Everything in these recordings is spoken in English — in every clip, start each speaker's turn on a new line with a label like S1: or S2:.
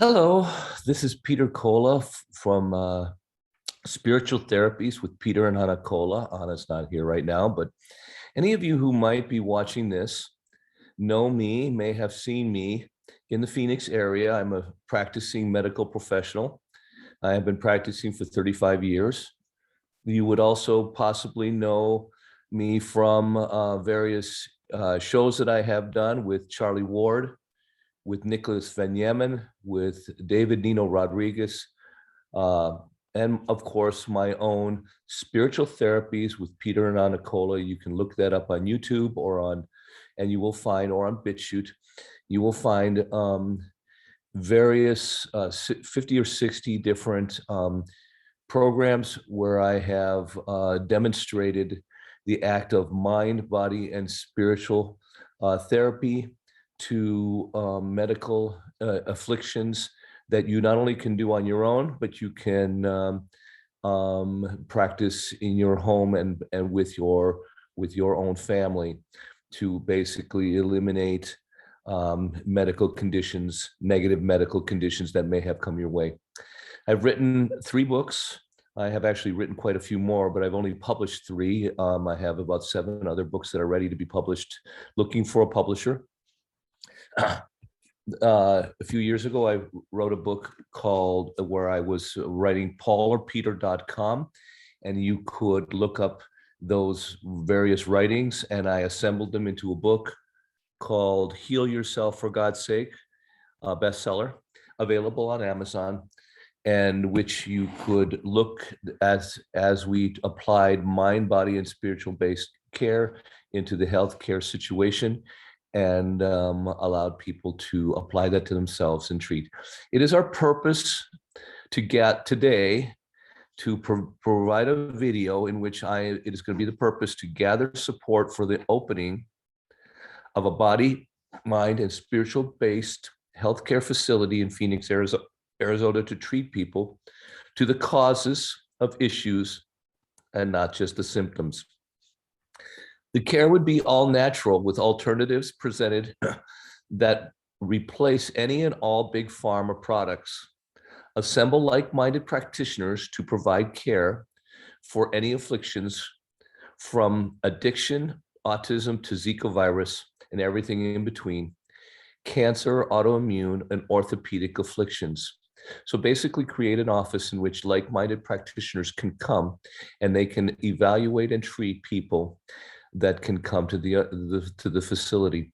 S1: Hello, this is Peter Cola from Spiritual Therapies with Peter and Hannah Cola. Hannah's not here right now, but any of you who might be watching this know me, may have seen me in the Phoenix area. I'm a practicing medical professional. I have been practicing for 35 years. You would also possibly know me from various shows that I have done with Charlie Ward, with Nicholas Van Yemen, with David Nino Rodriguez, and of course my own Spiritual Therapies with Peter and Anna Cola. You can look that up on YouTube and you will find, or on BitChute, you will find various 50 or 60 different programs where I have demonstrated the act of mind, body, and spiritual therapy to medical afflictions that you not only can do on your own, but you can practice in your home and with your own family to basically eliminate medical conditions, negative medical conditions that may have come your way. I've written 3 books. I have actually written quite a few more, but I've only published 3. I have about 7 other books that are ready to be published, looking for a publisher. A few years ago, I wrote a book called, where I was writing paulerpeter.com, and you could look up those various writings, and I assembled them into a book called Heal Yourself for God's Sake, a bestseller, available on Amazon, and which you could look as we applied mind, body, and spiritual based care into the healthcare situation, and allowed people to apply that to themselves and treat. It is our purpose to get today to provide a video in which it is going to be the purpose to gather support for the opening of a body, mind, and spiritual based healthcare facility in Phoenix, Arizona, to treat people to the causes of issues and not just the symptoms. The care would be all natural, with alternatives presented that replace any and all big pharma products. Assemble like-minded practitioners to provide care for any afflictions, from addiction, autism, to Zika virus, and everything in between, cancer, autoimmune, and orthopedic afflictions. So basically create an office in which like-minded practitioners can come and they can evaluate and treat people that can come to the facility.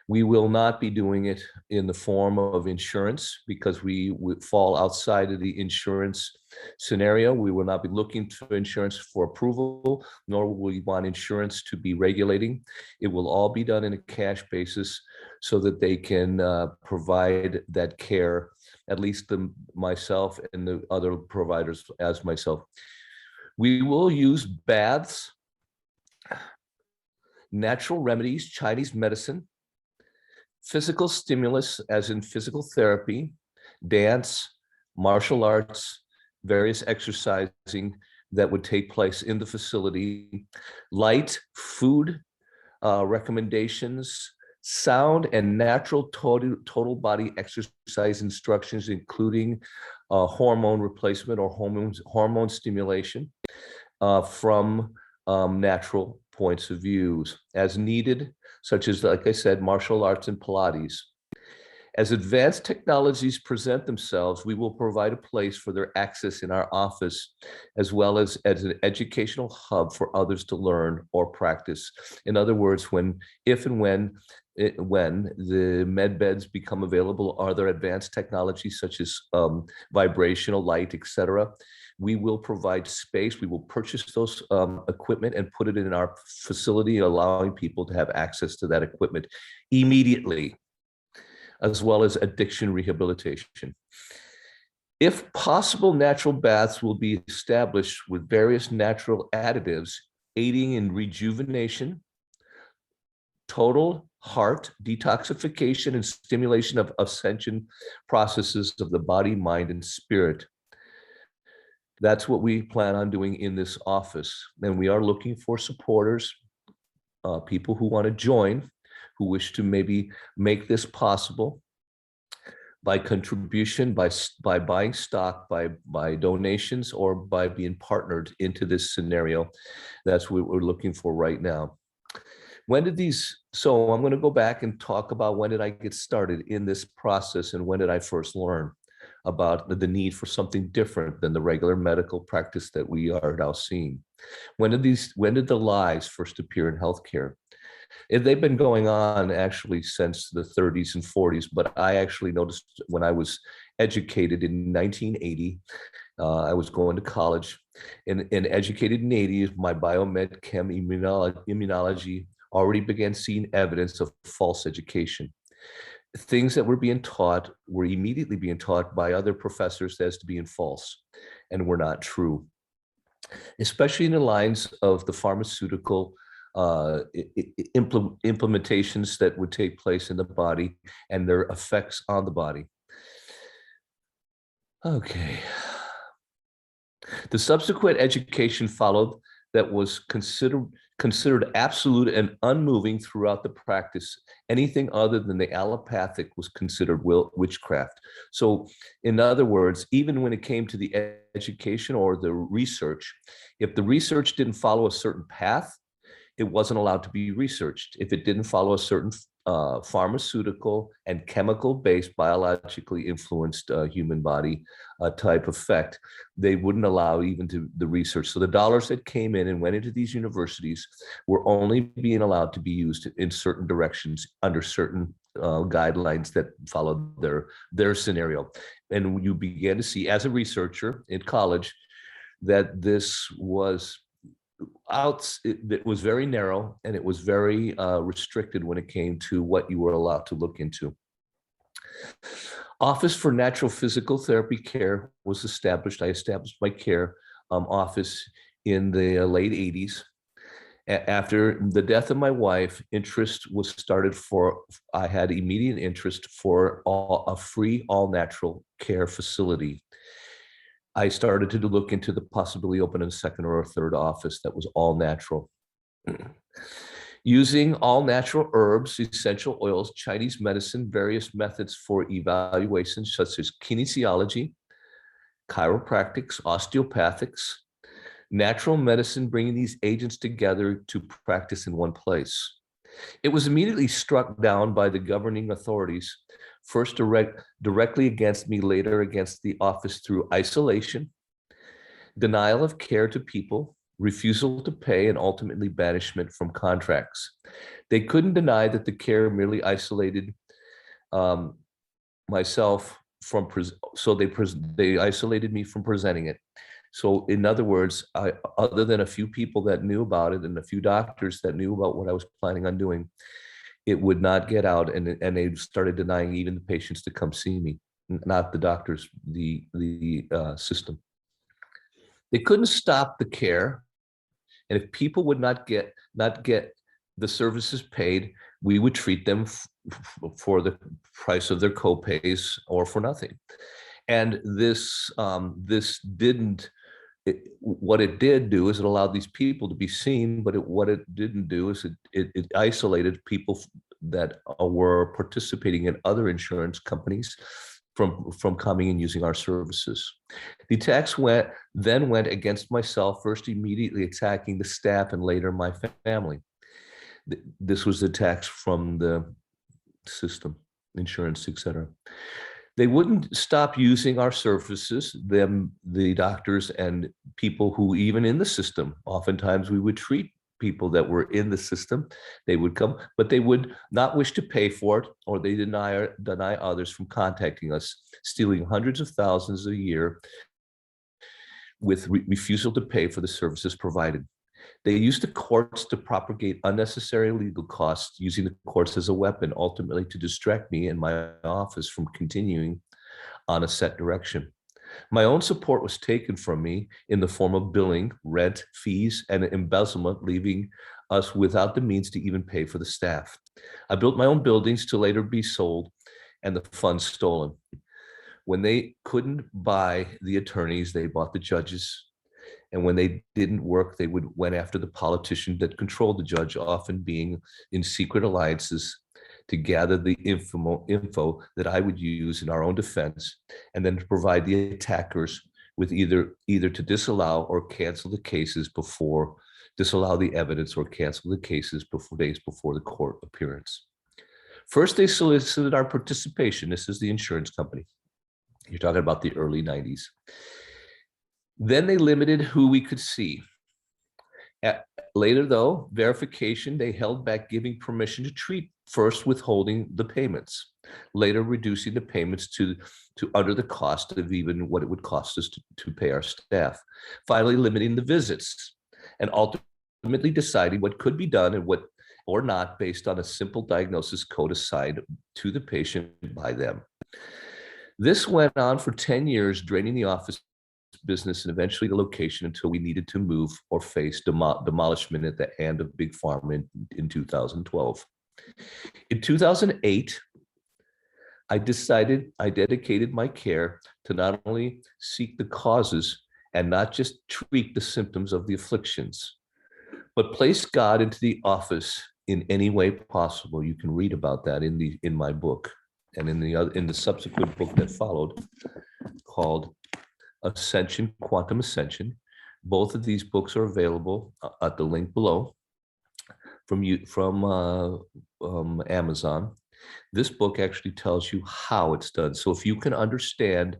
S1: We will not be doing it in the form of insurance, because we would fall outside of the insurance scenario. We will not be looking to insurance for approval, nor will we want insurance to be regulating. It will all be done in a cash basis so that they can provide that care, at least myself and the other providers as myself. We will use baths, natural remedies, Chinese medicine, physical stimulus, as in physical therapy, dance, martial arts, various exercising that would take place in the facility, light, food recommendations, sound and natural total body exercise instructions, including hormone replacement or hormone stimulation from natural points of views as needed, such as, like I said, martial arts and Pilates. As advanced technologies present themselves, we will provide a place for their access in our office, as well as an educational hub for others to learn or practice. In other words, when the med beds become available, are there advanced technologies such as vibrational light, etc., we will provide space. We will purchase those equipment and put it in our facility, allowing people to have access to that equipment immediately, as well as addiction rehabilitation. If possible, natural baths will be established with various natural additives aiding in rejuvenation, total heart detoxification, and stimulation of ascension processes of the body, mind, and spirit. That's what we plan on doing in this office. And we are looking for supporters, people who want to join, who wish to maybe make this possible. by contribution, by buying stock, by donations, or by being partnered into this scenario. That's what we're looking for right now. When did these, so I'm going to go back and talk about when did I get started in this process and when did I first learn about the need for something different than the regular medical practice that we are now seeing. When did the lies first appear in healthcare? They've been going on actually since the 30s and 40s, but I actually noticed when I was educated in 1980, I was going to college, and educated in 80s, my biomed chem immunology already began seeing evidence of false education. Things that were being taught were immediately being taught by other professors as to being false and were not true, especially in the lines of the pharmaceutical implementations that would take place in the body and their effects on the body. Okay. The subsequent education followed that was considered absolute and unmoving throughout the practice. Anything other than the allopathic was considered witchcraft. So in other words, even when it came to the education or the research, if the research didn't follow a certain path, it wasn't allowed to be researched. If it didn't follow a certain pharmaceutical and chemical-based, biologically influenced human body type effect, they wouldn't allow even to the research. So the dollars that came in and went into these universities were only being allowed to be used in certain directions under certain guidelines that followed their scenario. And you began to see, as a researcher in college, that this was it was very narrow, and it was very restricted when it came to what you were allowed to look into. Office for Natural Physical Therapy Care was established. I established my care office in the late 80s. After the death of my wife, interest was started I had immediate interest for a free all-natural care facility. I started to look into the possibility of opening a second or a third office that was all natural. Using all natural herbs, essential oils, Chinese medicine, various methods for evaluation, such as kinesiology, chiropractics, osteopathics, natural medicine, bringing these agents together to practice in one place. It was immediately struck down by the governing authorities, first directly against me, later against the office, through isolation, denial of care to people, refusal to pay, and ultimately banishment from contracts. They couldn't deny that the care merely isolated myself from, so they isolated me from presenting it. So in other words, other than a few people that knew about it and a few doctors that knew about what I was planning on doing, it would not get out, and they started denying even the patients to come see me, not the doctors, the system. They couldn't stop the care, and if people would not get the services paid, we would treat them for the price of their co-pays or for nothing. And this didn't. What it did do is it allowed these people to be seen, but what it didn't do is it isolated people that were participating in other insurance companies from coming and using our services. The attacks then went against myself, first immediately attacking the staff and later my family. This was attacks from the system, insurance, etc. They wouldn't stop using our services, the doctors and people who even in the system. Oftentimes we would treat people that were in the system. They would come, but they would not wish to pay for it, or they deny others from contacting us, stealing hundreds of thousands a year with refusal to pay for the services provided. They used the courts to propagate unnecessary legal costs, using the courts as a weapon, ultimately to distract me and my office from continuing on a set direction. My own support was taken from me in the form of billing, rent, fees, and embezzlement, leaving us without the means to even pay for the staff. I built my own buildings to later be sold and the funds stolen. When they couldn't buy the attorneys, they bought the judges. And when they didn't work, they went after the politician that controlled the judge, often being in secret alliances to gather the info that I would use in our own defense, and then to provide the attackers with either to disallow or cancel the cases before, disallow the evidence or cancel the cases before days before the court appearance. First, they solicited our participation. This is the insurance company. You're talking about the early 90s. Then they limited who we could see. Later, though, verification, they held back giving permission to treat, first withholding the payments, later reducing the payments to under the cost of even what it would cost us to pay our staff, finally limiting the visits, and ultimately deciding what could be done and what or not based on a simple diagnosis code assigned to the patient by them. This went on for 10 years, draining the office business and eventually the location until we needed to move or face demolishment at the hand of Big Pharma in 2012. In 2008, I dedicated my care to not only seek the causes and not just treat the symptoms of the afflictions, but place God into the office in any way possible. You can read about that in my book and in the subsequent book that followed, called Ascension, Quantum Ascension. Both of these books are available at the link below from Amazon. This book actually tells you how it's done. So if you can understand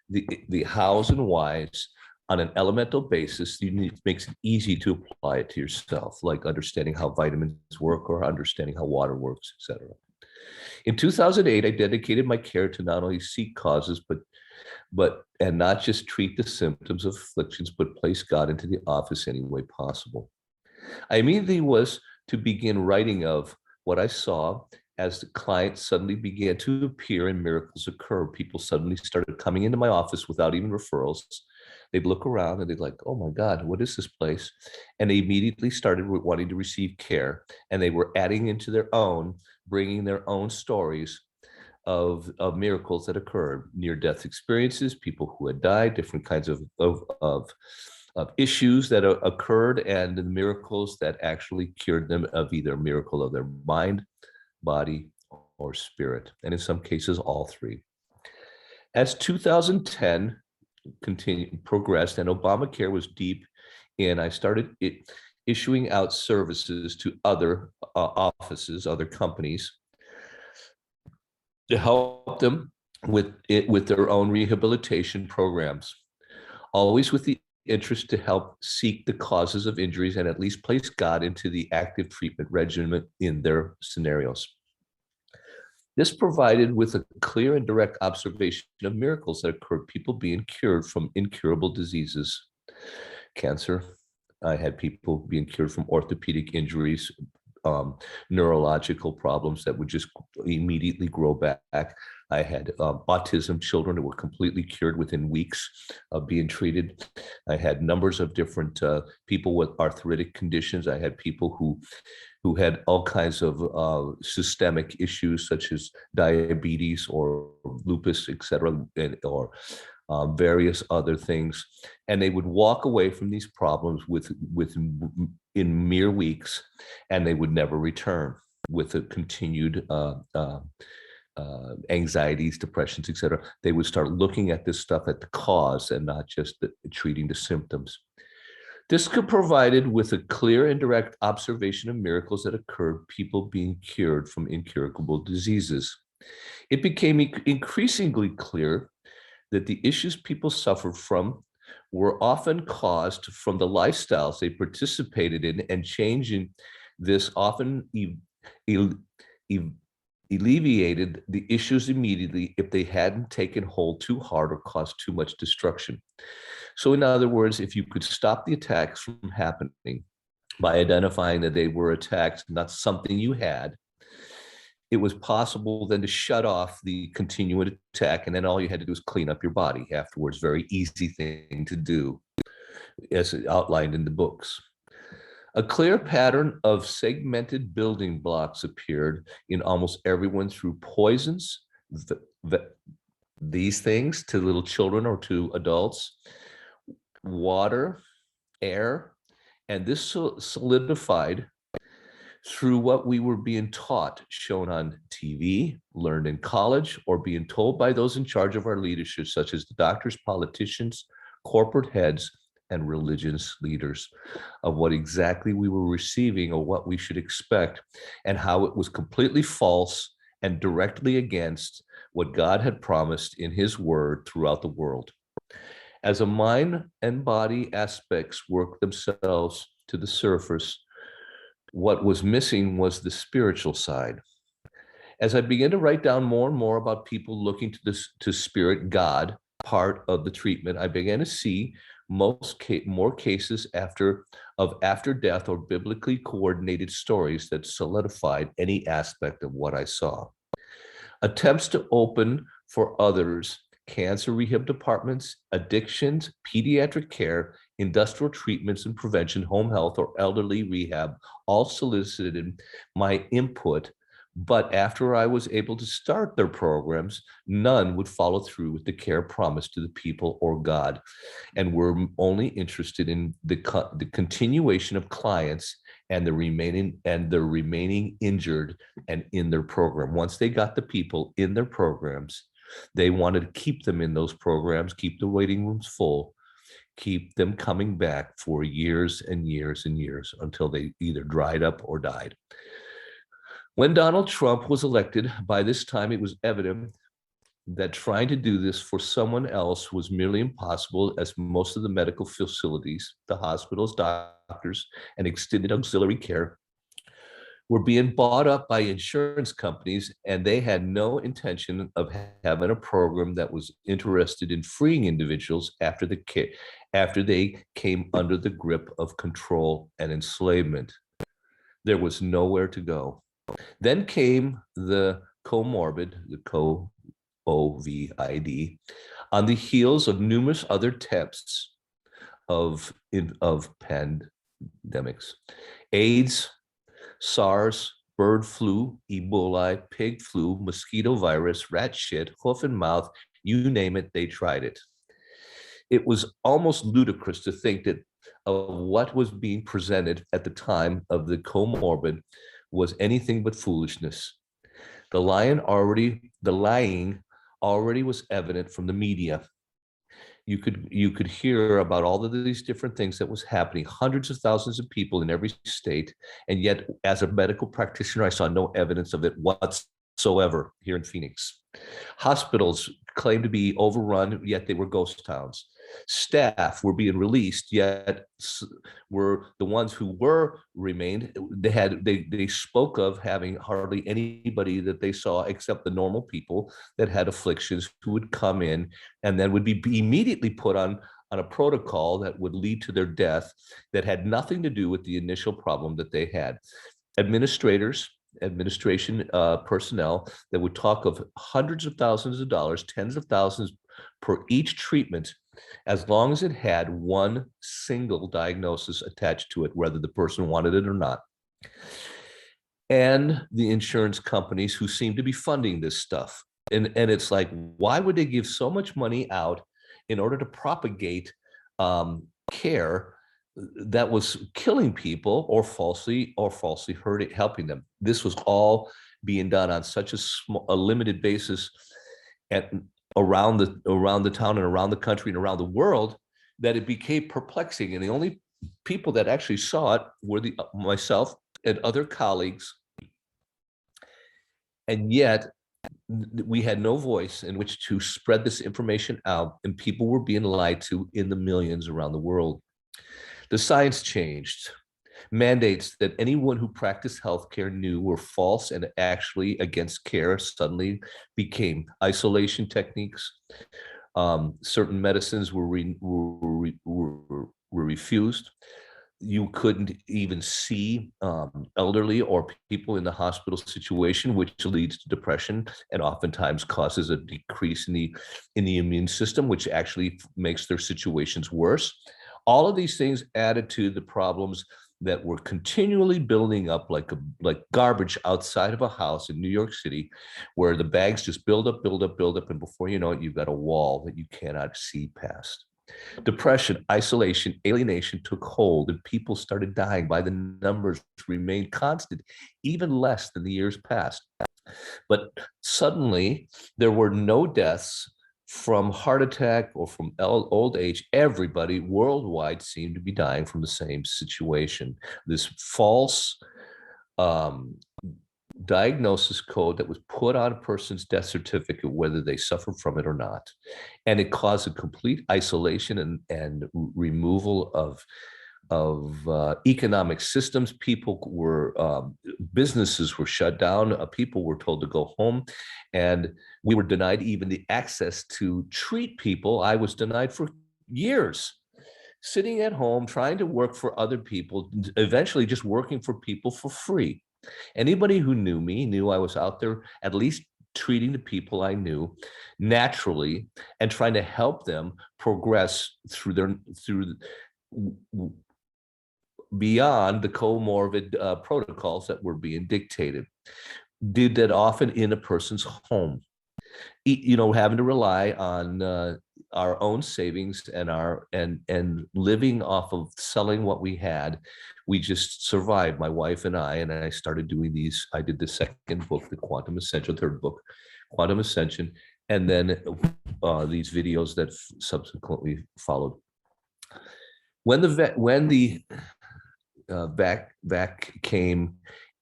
S1: the hows and whys on an elemental basis, it makes it easy to apply it to yourself, like understanding how vitamins work or understanding how water works, etc. In 2008, I dedicated my care to not only seek causes, and not just treat the symptoms of afflictions, but place God into the office any way possible. I immediately was to begin writing of what I saw as the clients suddenly began to appear and miracles occur. People suddenly started coming into my office without even referrals. They'd look around and they'd like, oh my God, what is this place? And they immediately started wanting to receive care. And they were adding into their own, bringing their own stories of miracles that occurred, near-death experiences, people who had died, different kinds of issues that occurred, and the miracles that actually cured them of either a miracle of their mind, body, or spirit, and in some cases, all three. As 2010 progressed and Obamacare was deep in, I started issuing out services to other offices, other companies, to help them with their own rehabilitation programs, always with the interest to help seek the causes of injuries and at least place God into the active treatment regimen in their scenarios. This provided with a clear and direct observation of miracles that occurred, people being cured from incurable diseases. Cancer, I had people being cured from orthopedic injuries, neurological problems that would just immediately grow back. I had autism children who were completely cured within weeks of being treated. I had numbers of different people with arthritic conditions. I had people who had all kinds of systemic issues such as diabetes or lupus, et cetera, or various other things. And they would walk away from these problems in mere weeks, and they would never return with a continued anxieties, depressions, et cetera. They would start looking at this stuff at the cause and not just treating the symptoms. This could provided with a clear and direct observation of miracles that occurred, people being cured from incurable diseases. It became increasingly clear that the issues people suffered from were often caused from the lifestyles they participated in, and changing this often alleviated the issues immediately if they hadn't taken hold too hard or caused too much destruction. So in other words, if you could stop the attacks from happening by identifying that they were attacks, not something you had, it was possible then to shut off the continuing attack, and then all you had to do was clean up your body afterwards. Very easy thing to do, as outlined in the books. A clear pattern of segmented building blocks appeared in almost everyone through poisons, these things to little children or to adults, water, air, and this solidified through what we were being taught, shown on TV, learned in college, or being told by those in charge of our leadership, such as the doctors, politicians, corporate heads, and religious leaders, of what exactly we were receiving or what we should expect, and how it was completely false and directly against what God had promised in his word throughout the world. As a mind and body aspects work themselves to the surface, what was missing was the spiritual side. As I began to write down more and more about people looking to this to spirit God part of the treatment, I began to see more cases after death or biblically coordinated stories that solidified any aspect of what I saw. Attempts to open for others cancer rehab departments, addictions, pediatric care, industrial treatments and prevention, home health, or elderly rehab all solicited my input. But after I was able to start their programs, none would follow through with the care promised to the people or God, and were only interested in the continuation of clients and the remaining injured and in their program. Once they got the people in their programs, they wanted to keep them in those programs, keep the waiting rooms full, keep them coming back for years and years and years until they either dried up or died. When Donald Trump was elected, by this time it was evident that trying to do this for someone else was merely impossible, as most of the medical facilities, the hospitals, doctors, and extended auxiliary care were being bought up by insurance companies, and they had no intention of having a program that was interested in freeing individuals after they came under the grip of control and enslavement. There was nowhere to go. Then came the COVID, on the heels of numerous other attempts of pandemics. AIDS, SARS, bird flu, Ebola, pig flu, mosquito virus, rat shit, hoof and mouth, you name it, they tried it. It was almost ludicrous to think that what was being presented at the time of the comorbid was anything but foolishness. The lying already was evident from the media. You could hear about all of these different things that was happening, hundreds of thousands of people in every state, and yet as a medical practitioner, I saw no evidence of it whatsoever here in Phoenix. Hospitals claimed to be overrun, yet they were ghost towns. Staff were being released, yet were the ones who were remained. They spoke of having hardly anybody that they saw except the normal people that had afflictions who would come in and then would be immediately put on a protocol that would lead to their death that had nothing to do with the initial problem that they had. Administration personnel that would talk of hundreds of thousands of dollars, tens of thousands per each treatment, as long as it had one single diagnosis attached to it, whether the person wanted it or not. And the insurance companies who seem to be funding this stuff. And it's like, why would they give so much money out in order to propagate care that was killing people or falsely helping them? This was all being done on such a limited basis around the town and around the country and around the world that it became perplexing. And the only people that actually saw it were myself and other colleagues. And yet we had no voice in which to spread this information out, and people were being lied to in the millions around the world. The science changed. Mandates that anyone who practiced healthcare knew were false and actually against care suddenly became isolation techniques. Certain medicines were refused. You couldn't even see elderly or people in the hospital situation, which leads to depression and oftentimes causes a decrease in the immune system, which actually makes their situations worse. All of these things added to the problems that were continually building up like garbage outside of a house in New York City, where the bags just build up, and before you know it, you've got a wall that you cannot see past. Depression, isolation, alienation took hold, and people started dying by the numbers remained constant, even less than the years past. But suddenly, there were no deaths from heart attack or from old age. Everybody worldwide seemed to be dying from the same situation. This false um, diagnosis code that was put on a person's death certificate, whether they suffered from it or not. And it caused a complete isolation and removal of economic systems. People were, businesses were shut down. People were told to go home, and we were denied even the access to treat people. I was denied for years, sitting at home, trying to work for other people, eventually just working for people for free. Anybody who knew me knew I was out there at least treating the people I knew naturally and trying to help them progress through beyond the comorbid protocols that were being dictated. Did that often in a person's home, having to rely on our own savings and living off of selling what we had. We just survived, my wife and I started doing these. I did the second book, the Quantum Ascension, third book, Quantum Ascension, and then these videos that subsequently followed. When the vac came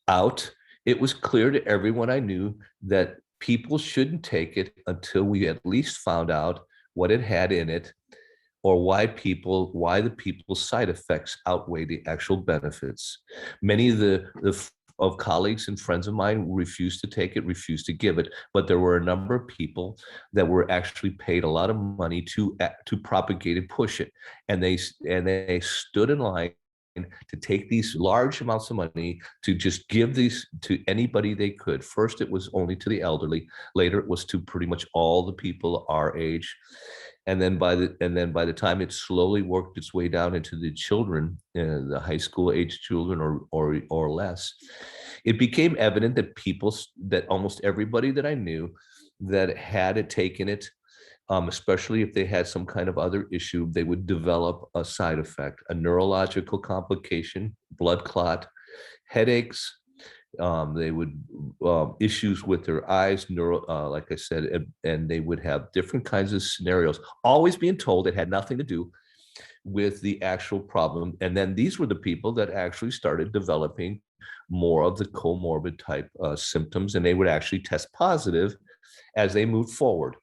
S1: out, it was clear to everyone I knew that people shouldn't take it until we at least found out what it had in it, or why the people's side effects outweigh the actual benefits. Many of colleagues and friends of mine refused to take it, refused to give it, but there were a number of people that were actually paid a lot of money to propagate and push it, and they stood in line to take these large amounts of money to just give these to anybody they could. First, it was only to the elderly. Later, it was to pretty much all the people our age. And then by the time it slowly worked its way down into the children, the high school age children or less, it became evident that almost everybody that I knew that had taken it, especially if they had some kind of other issue, they would develop a side effect, a neurological complication, blood clot, headaches. They would issues with their eyes, like I said, and they would have different kinds of scenarios, always being told it had nothing to do with the actual problem. And then these were the people that actually started developing more of the comorbid type symptoms, and they would actually test positive as they moved forward,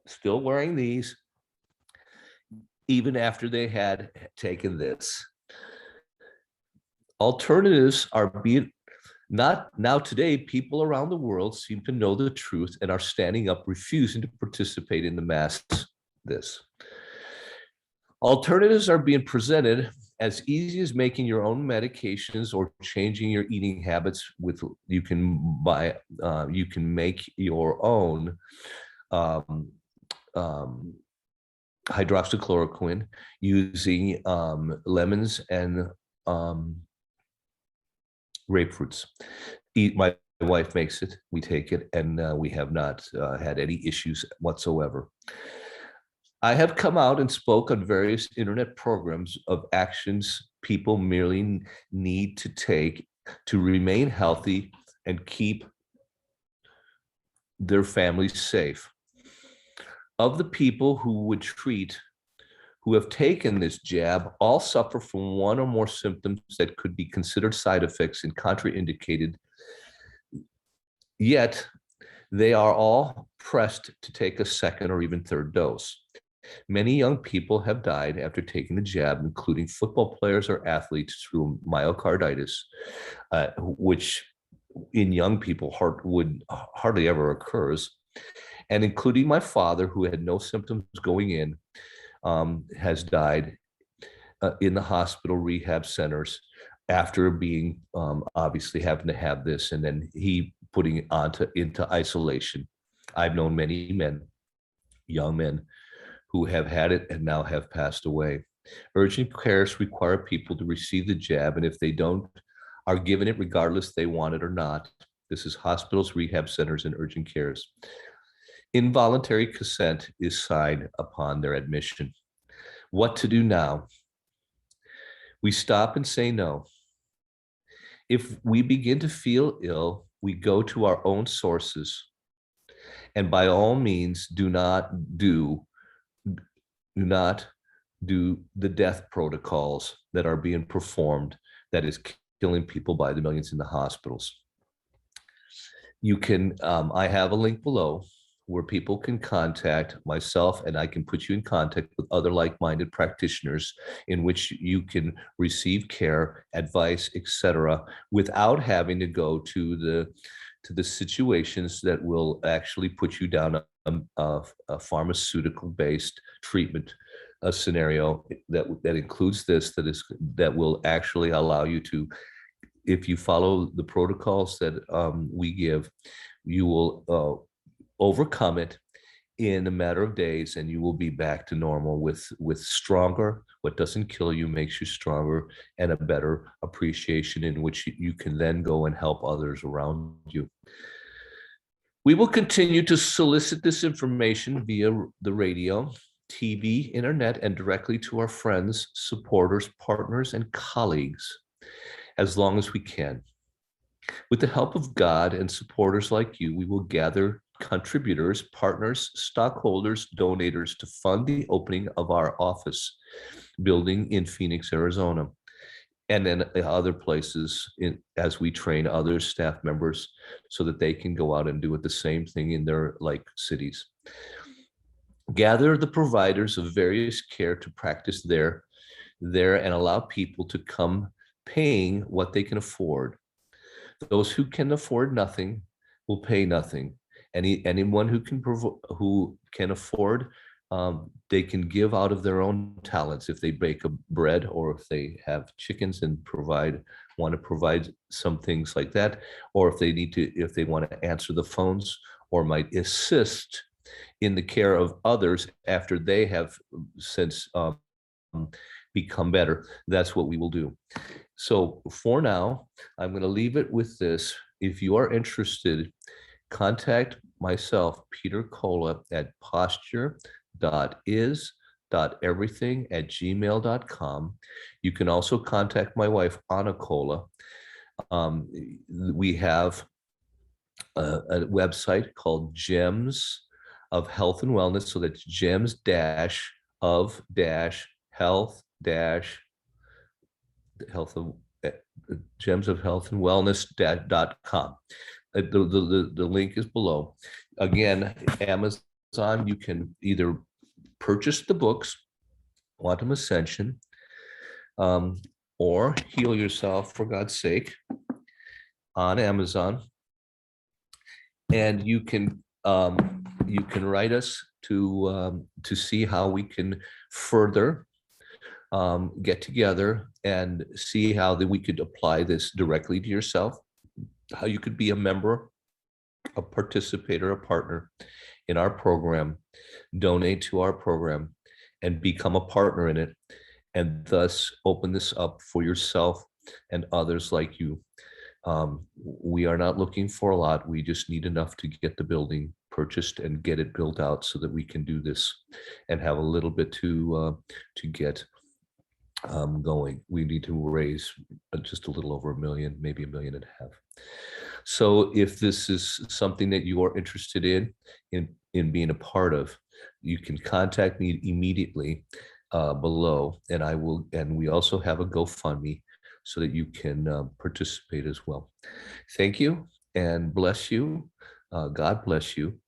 S1: still wearing these, even after they had taken this. Alternatives are being not now today. People around the world seem to know the truth and are standing up, refusing to participate in the mass. Alternatives are being presented as easy as making your own medications or changing your eating habits. You can make your own hydroxychloroquine using lemons and grapefruits. My wife makes it, we take it, and we have not had any issues whatsoever. I have come out and spoke on various internet programs of actions people merely need to take to remain healthy and keep their families safe. Of the people who have taken this jab, all suffer from one or more symptoms that could be considered side effects and contraindicated. Yet, they are all pressed to take a second or even third dose. Many young people have died after taking the jab, including football players or athletes, through myocarditis, which in young people would hardly ever occurs, and including my father, who had no symptoms going in, has died in the hospital rehab centers after being obviously having to have this, and then he putting it into isolation. I've known many men, young men, who have had it and now have passed away. Urgent cares require people to receive the jab, and if they don't, are given it regardless they want it or not. This is hospitals, rehab centers, and urgent cares. Involuntary consent is signed upon their admission. What to do now? We stop and say no. If we begin to feel ill, we go to our own sources. And by all means, do not do the death protocols that are being performed that is killing people by the millions in the hospitals. You can, I have a link below where people can contact myself, and I can put you in contact with other like-minded practitioners in which you can receive care, advice, etc., without having to go to the situations that will actually put you down a pharmaceutical-based treatment scenario that includes this, that will actually allow you to, if you follow the protocols that we give, you will overcome it in a matter of days, and you will be back to normal with stronger. What doesn't kill you makes you stronger, and a better appreciation in which you can then go and help others around you. We will continue to solicit this information via the radio, TV, internet, and directly to our friends, supporters, partners, and colleagues as long as we can. With the help of God and supporters like you, we will gather contributors, partners, stockholders, donators to fund the opening of our office building in Phoenix, Arizona, and then other places as we train other staff members so that they can go out and do it the same thing in their like cities. Gather the providers of various care to practice there and allow people to come paying what they can afford. Those who can afford nothing will pay nothing. Anyone who can afford, they can give out of their own talents. If they bake a bread, or if they have chickens and want to provide some things like that, or if they want to answer the phones or might assist in the care of others after they have since become better, that's what we will do. So for now, I'm going to leave it with this. If you are interested, contact myself, Peter Cola, at posture.is.everything@gmail.com. You can also contact my wife, Anna Cola. We have a website called Gems of Health and Wellness. So that's gems of health gems of health and wellness.com. The link is below. Again, Amazon, you can either purchase the books, Quantum Ascension, or Heal Yourself for God's Sake, on Amazon. And you can write us to see how we can further get together and see how that we could apply this directly to yourself, how you could be a member, a participator, a partner in our program, donate to our program, and become a partner in it, and thus open this up for yourself and others like you. We are not looking for a lot. We just need enough to get the building purchased and get it built out so that we can do this and have a little bit to get going. We need to raise just a little over $1 million, maybe $1.5 million. So if this is something that you are interested in being a part of, you can contact me immediately below, and I will. And we also have a GoFundMe so that you can participate as well. Thank you and bless you. God bless you,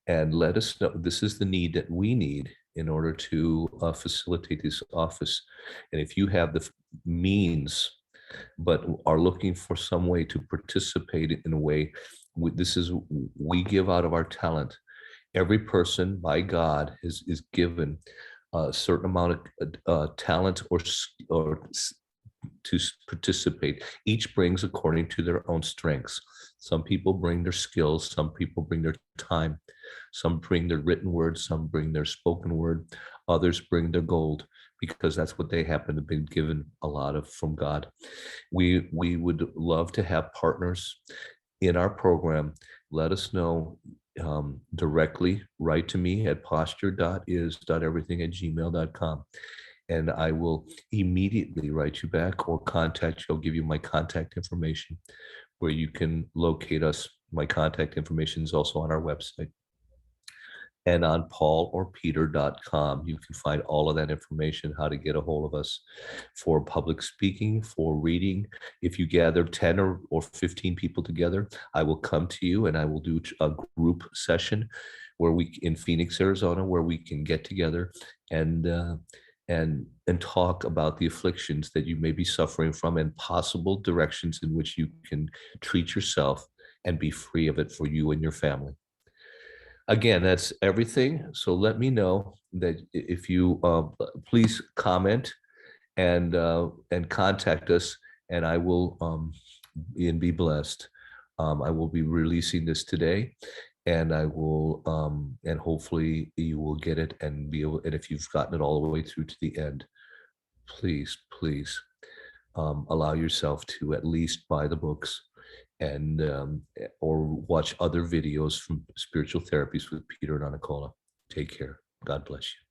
S1: and let us know. This is the need that we need in order to facilitate this office. And if you have the means, but are looking for some way to participate in a way, we give out of our talent. Every person by God is given a certain amount of talent or to participate. Each brings according to their own strengths. Some people bring their skills, some people bring their time, some bring their written word, some bring their spoken word, others bring their gold, because that's what they happen to be given a lot of from God. We would love to have partners in our program. Let us know directly. Write to me at posture.is.everything@gmail.com. and I will immediately write you back or contact you. I'll give you my contact information where you can locate us. My contact information is also on our website. And on paulorpeter.com, you can find all of that information, how to get a hold of us for public speaking, for reading. If you gather 10 or 15 people together, I will come to you and I will do a group session where in Phoenix, Arizona, where we can get together and talk about the afflictions that you may be suffering from and possible directions in which you can treat yourself and be free of it for you and your family. Again, that's everything. So let me know that if you please comment and contact us, and I will and be blessed. I will be releasing this today, and I will and hopefully you will get it and be able. And if you've gotten it all the way through to the end, please, please allow yourself to at least buy the books and or watch other videos from Spiritual Therapies with Peter and Anicola. Take care. God bless you.